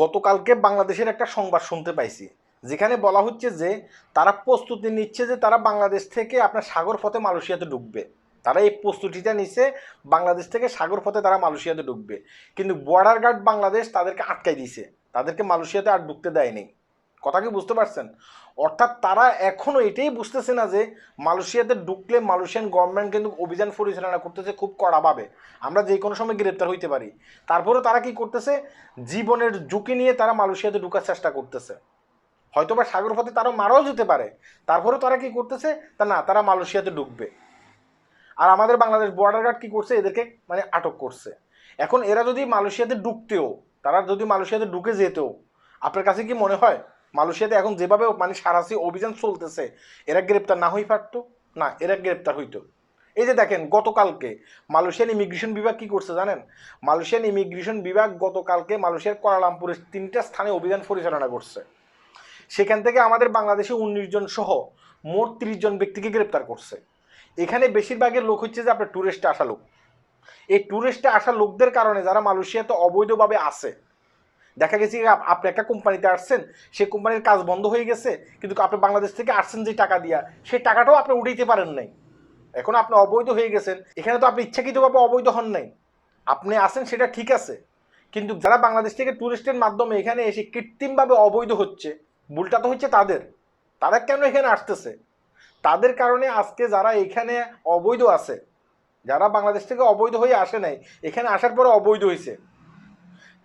গতকালকে বাংলাদেশের একটা সংবাদ শুনতে পাইছি, যেখানে বলা হচ্ছে যে তারা প্রস্তুতি নিচ্ছে যে তারা বাংলাদেশ থেকে আপনার সাগর পথে মালয়েশিয়াতে ঢুকবে। তারা এই প্রস্তুতিটা নিচ্ছে, বাংলাদেশ থেকে সাগর পথে তারা মালয়েশিয়াতে ঢুকবে। কিন্তু বর্ডার গার্ড বাংলাদেশ তাদেরকে আটকাই দিয়েছে, তাদেরকে মালয়েশিয়াতে আর ঢুকতে দেয়নি। কথা কি বুঝতে পারছেন? অর্থাৎ তারা এখনও এটাই বুঝতেছে না যে মালয়েশিয়াতে ঢুকলে মালয়েশিয়ান গভর্নমেন্ট কিন্তু অভিযান পরিচালনা করতেছে খুব কড়াভাবে, আমরা যে কোনো সময় গ্রেপ্তার হইতে পারি। তারপরেও তারা কি করতেছে, জীবনের ঝুঁকি নিয়ে তারা মালয়েশিয়াতে ঢুকার চেষ্টা করতেছে। হয়তোবা সাগর পথে তারা মারাও যেতে পারে, তারপরেও তারা কি করতেছে, তা না, তারা মালয়েশিয়াতে ঢুকবে। আর আমাদের বাংলাদেশ বর্ডার গার্ড কি করছে, এদেরকে মানে আটক করছে। এখন এরা যদি মালয়েশিয়াতে ঢুকতেও, তারা যদি মালয়েশিয়াতে ঢুকে যেতেও, আপনার কাছে কি মনে হয় মালয়েশিয়াতে এখন যেভাবে মানে সারাসি অভিযান চলতেছে এরা গ্রেপ্তার না হই পারতো? না, এরা গ্রেপ্তার হইতো। এই যে দেখেন, গতকালকে মালয়েশিয়ান ইমিগ্রেশন বিভাগ কি করছে জানেন? মালয়েশিয়ান ইমিগ্রেশন বিভাগ গতকালকে মালয়েশিয়ার কুয়ালালামপুরের 3টা স্থানে অভিযান পরিচালনা করছে। সেখান থেকে আমাদের বাংলাদেশে 19 জন সহ মোট 30 জন ব্যক্তিকে গ্রেপ্তার করছে। এখানে বেশিরভাগের লোক হচ্ছে যে আপনার ট্যুরিস্টে আসা লোক। এই ট্যুরিস্টে আসা লোকদের কারণে যারা মালয়েশিয়াতে অবৈধভাবে আসে, দেখা গেছে আপনি একটা কোম্পানিতে আসছেন, সেই কোম্পানির কাজ বন্ধ হয়ে গেছে, কিন্তু আপনি বাংলাদেশ থেকে আসছেন যে টাকা দিয়া, সেই টাকাটাও আপনি উঠাইতে পারেন নাই। এখন আপনি অবৈধ হয়ে গেছেন, এখানে তো আপনি ইচ্ছাকৃতভাবে অবৈধ হন নাই, আপনি আসেন সেটা ঠিক আছে, কিন্তু যারা বাংলাদেশ থেকে ট্যুরিস্টের মাধ্যমে এখানে এসে কৃত্রিমভাবে অবৈধ হচ্ছে, ভুলটা তো হচ্ছে তাদের। তারা কেন এখানে আসতেছে? তাদের কারণে আজকে যারা এখানে অবৈধ আছে, যারা বাংলাদেশ থেকে অবৈধ হয়ে আসে নাই, এখানে আসার পরে অবৈধ হয়েছে,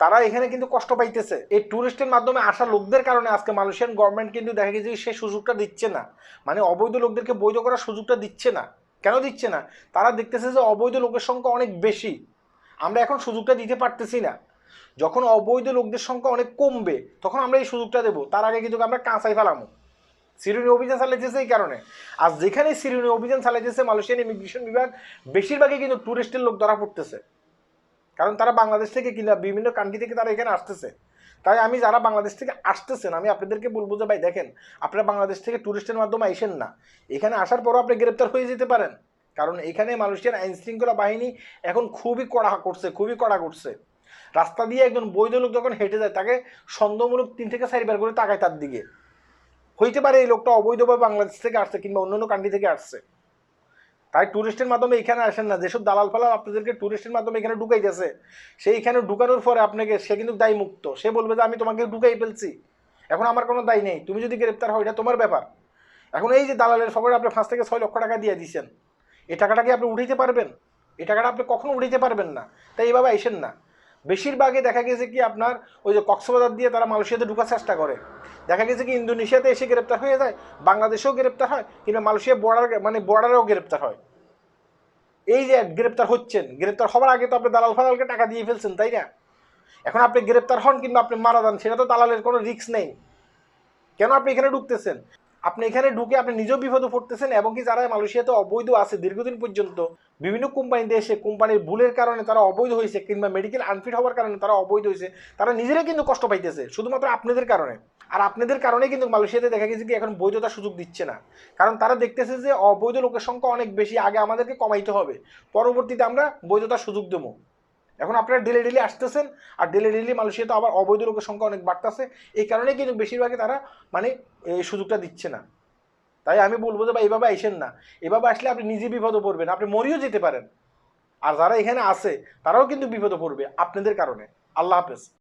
তারা এখানে কিন্তু কষ্ট পাইতেছে। এই ট্যুরিস্টের মাধ্যমে আসা লোকদের কারণে আজকে মালয়েশিয়ান গভর্নমেন্ট কিন্তু দেখা গেছে সে সুযোগটা দিচ্ছে না, মানে অবৈধ লোকদেরকে বৈধ করার সুযোগটা দিচ্ছে না। কেন দিচ্ছে না? তারা দেখতেছে যে অবৈধ লোকের সংখ্যা অনেক বেশি, আমরা এখন সুযোগটা দিতে পারতেছি না। যখন অবৈধ লোকদের সংখ্যা অনেক কমবে তখন আমরা এই সুযোগটা দেবো, তার আগে কিন্তু আমরা কাঁচাই ফেলামো। সিরিয়ানি অভিযান চালাইতেছে এই কারণে। আর যেখানে সিরিয়ানি অভিযান চালাইতেছে মালয়েশিয়ান ইমিগ্রেশন বিভাগ, বেশিরভাগই কিন্তু ট্যুরিস্টের লোক ধরা পড়তেছে, কারণ তারা বাংলাদেশ থেকে কিংবা বিভিন্ন কান্ট্রি থেকে তারা এখানে আসতেছে। তাই আমি যারা বাংলাদেশ থেকে আসতেছেন, আমি আপনাদেরকে বলবো যে ভাই দেখেন, আপনারা বাংলাদেশ থেকে ট্যুরিস্টের মাধ্যমে আইসেন না, এখানে আসার পরও আপনি গ্রেপ্তার হয়ে যেতে পারেন। কারণ এখানে মালয়েশিয়ার আইন শৃঙ্খলা বাহিনী এখন খুবই কড়া করছে, খুবই কড়া করছে। রাস্তা দিয়ে একজন বৈধ লোক যখন হেঁটে যায়, তাকে সন্দেহমূলক 3 থেকে 4 বার করে তাকায় তার দিকে। হইতে পারে এই লোকটা অবৈধভাবে বাংলাদেশ থেকে আসছে কিংবা অন্যান্য কান্ট্রি থেকে আসছে। তাই ট্যুরিস্টের মাধ্যমে এখানে আসেন না। যেসব দালাল ফালাল আপনাদেরকে ট্যুরিস্টের মাধ্যমে এখানে ঢুকাইতেছে, সেইখানে ঢুকানোর পরে আপনাকে সে কিন্তু দায় মুক্ত। সে বলবে যে আমি তোমাকে ঢুকাই ফেলছি, এখন আমার কোনো দায় নেই, তুমি যদি গ্রেপ্তার হও এটা তোমার ব্যাপার। এখন এই যে দালালের ফকরে আপনি 5 থেকে 6 লক্ষ টাকা দিয়ে দিয়েছেন, এই টাকাটা কি আপনি উঠাইতে পারবেন? এই টাকাটা আপনি কখনো উঠাইতে পারবেন না। তাই এইভাবে আইসেন না। বেশিরভাগই দেখা গেছে কি আপনার ওই যে কক্সবাজার দিয়ে তারা মালয়েশিয়াতে ঢুকার চেষ্টা করে, দেখা গেছে কি ইন্দোনেশিয়াতে এসে গ্রেপ্তার হয়ে যায়, বাংলাদেশেও গ্রেপ্তার হয়, কিংবা মালয়েশিয়া বর্ডারেও গ্রেপ্তার হয়। এই যে গ্রেপ্তার হচ্ছেন, গ্রেপ্তার হওয়ার আগে তো আপনি দালাল ফালালকে টাকা দিয়ে ফেলছেন, তাই না? এখন আপনি গ্রেপ্তার হন কিংবা আপনি মারা যান, সেটা তো দালালের কোনো রিস্ক নেই। কেন আপনি এখানে ঢুকতেছেন? আপনি এখানে ঢুকে আপনি নিজেও বিপদে পড়তেছেন, এবং কি যারা মালয়েশিয়াতে অবৈধ আছে দীর্ঘদিন পর্যন্ত, বিভিন্ন কোম্পানিতে এসে কোম্পানির ভুলের কারণে তারা অবৈধ হয়েছে, কিংবা মেডিকেল আনফিট হওয়ার কারণে তারা অবৈধ হয়েছে, তারা নিজেরাই কিন্তু কষ্ট পাইতেছে শুধুমাত্র আপনাদের কারণে। আর আপনাদের কারণে কিন্তু মালয়েশিয়াতে দেখা গেছে কি এখন বৈধতার সুযোগ দিচ্ছে না, কারণ তারা দেখতেছে যে অবৈধ লোকের সংখ্যা অনেক বেশি, আগে আমাদেরকে কমাইতে হবে, পরবর্তীতে আমরা বৈধতার সুযোগ দেবো। এখন আপনারা ডেলি ডেলি আসতেছেন, আর ডেলি ডেলি মালয়েশিয়াতে আবার অবৈধ লোকের সংখ্যা অনেক বাড়তেছে। এই কারণে কিন্তু বেশিরভাগই তারা মানে এই সুযোগটা দিচ্ছে না। তাই আমি বলবো যে ভাই এইভাবে আইসেন না, এভাবে আসলে আপনি নিজে বিপদে পড়বেন, আপনি মরিও যেতে পারেন। আর যারা এখানে আছে তারাও কিন্তু বিপদে পড়বে আপনাদের কারণে। আল্লাহ হাফেজ।